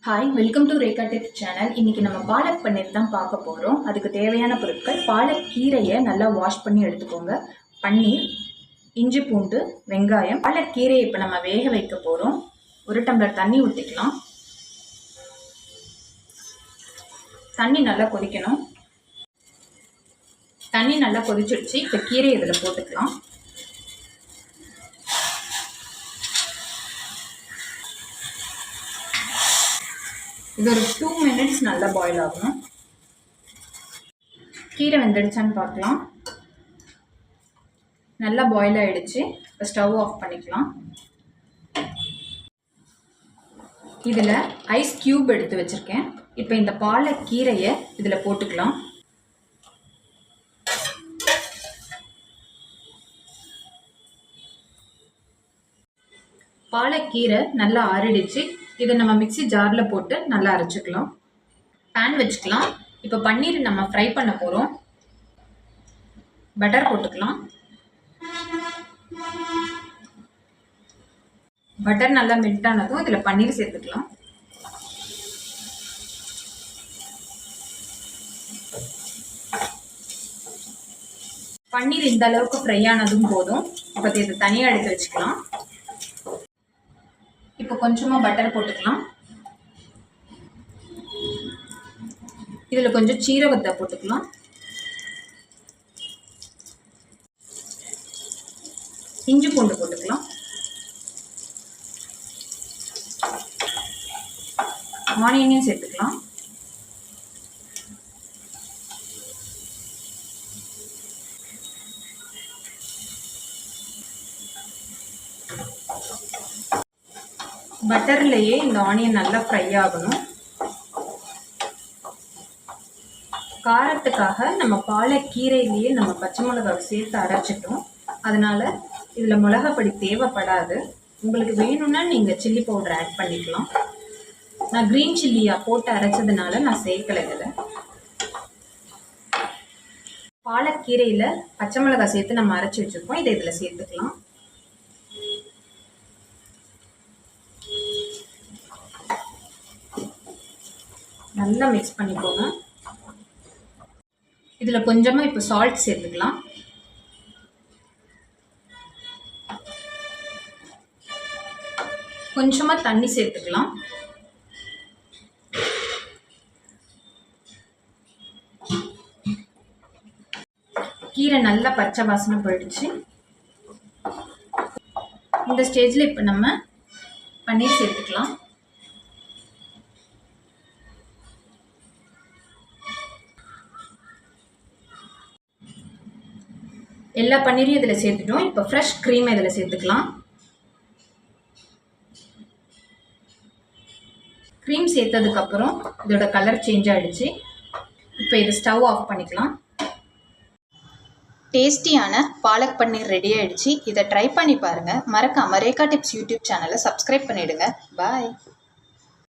Hi, welcome to Rekha tips channel. இன்றைக்கி நம்ம பாலக் பன்னீர் தான் பார்க்க போகிறோம். அதுக்கு தேவையான பொருட்கள்: பாலக் கீரையை நல்லா வாஷ் பண்ணி எடுத்துக்கோங்க, பன்னீர், இஞ்சி பூண்டு, வெங்காயம். பாலக் கீரையை இப்போ நம்ம வேக வைக்க போகிறோம். 1 டம்ளர் தண்ணி ஊற்றிக்கலாம். தண்ணி நல்லா கொதிக்கணும். தண்ணி நல்லா கொதிச்சிடுச்சு. இப்போ கீரை இதில் போட்டுக்கலாம். இது ஒரு 2 மினிட்ஸ் நல்லா பாயில் ஆகணும். கீரை வெந்துடுச்சான்னு பார்க்கலாம். நல்லா பாயில் ஆகிடுச்சு. இப்போ ஸ்டவ் ஆஃப் பண்ணிக்கலாம். இதில் ஐஸ் க்யூப் எடுத்து வச்சுருக்கேன். இப்போ இந்த பாலக் கீரையை இதில் போட்டுக்கலாம். பாலக்கீரை நல்லா ஆறிடுச்சு. இதை நம்ம மிக்ஸி ஜாரில் போட்டு நல்லா அரைச்சிக்கலாம். பேன் வச்சுக்கலாம். இப்போ பன்னீர் நம்ம ஃப்ரை பண்ண போகிறோம். பட்டர் போட்டுக்கலாம். பட்டர் நல்லா மெல்ட் ஆனதும் இதில் பன்னீர் சேர்த்துக்கலாம். பன்னீர் இந்த அளவுக்கு ஃப்ரை ஆனதும் போதும். இப்போ இதை தனியாக எடுத்து வச்சுக்கலாம். இப்போ கொஞ்சமாக பட்டர் போட்டுக்கலாம். இதில் கொஞ்சம் சீரகத்தை போட்டுக்கலாம். இஞ்சி பூண்டு போட்டுக்கலாம். ஆனியனையும் சேர்த்துக்கலாம். பட்டர்லேயே இந்த ஆனியன் நல்லா ஃப்ரை ஆகணும். காரத்துக்காக நம்ம பாலக்கீரையிலேயே நம்ம பச்சை மிளகாய் சேர்த்து அரைச்சிட்டோம். அதனால் இதில் மிளகாப்பொடி தேவைப்படாது. உங்களுக்கு வேணும்னா நீங்கள் சில்லி பவுடர் ஆட் பண்ணிக்கலாம். நான் க்ரீன் சில்லியாக போட்டு அரைச்சதுனால நான் சேர்க்கலை. இதில் பாலக்கீரையில் பச்சை மிளகாய் சேர்த்து நம்ம அரைச்சி வச்சுருக்கோம். இதை இதில் சேர்த்துக்கலாம். நல்லா மிக்ஸ் பண்ணிக்கோங்க. இதில் கொஞ்சமாக இப்போ சால்ட் சேர்த்துக்கலாம். கொஞ்சமாக தண்ணி சேர்த்துக்கலாம். கீரை நல்லா பச்சை வாசனை போயிடுச்சு. இந்த ஸ்டேஜில் இப்போ நம்ம பன்னீர் சேர்த்துக்கலாம். எல்லா பன்னீரையும் இதில் சேர்த்துட்டோம். இப்போ ஃப்ரெஷ் க்ரீமை இதில் சேர்த்துக்கலாம். க்ரீம் சேர்த்ததுக்கப்புறம் இதோட கலர் சேஞ்ச் ஆகிடுச்சு. இப்போ இதை ஸ்டவ் ஆஃப் பண்ணிக்கலாம். டேஸ்டியான பாலக் பன்னீர் ரெடி ஆகிடுச்சு. இதை ட்ரை பண்ணி பாருங்கள். மறக்காமல் ரேகா டிப்ஸ் யூடியூப் சேனலை சப்ஸ்கிரைப் பண்ணிவிடுங்க. பாய்.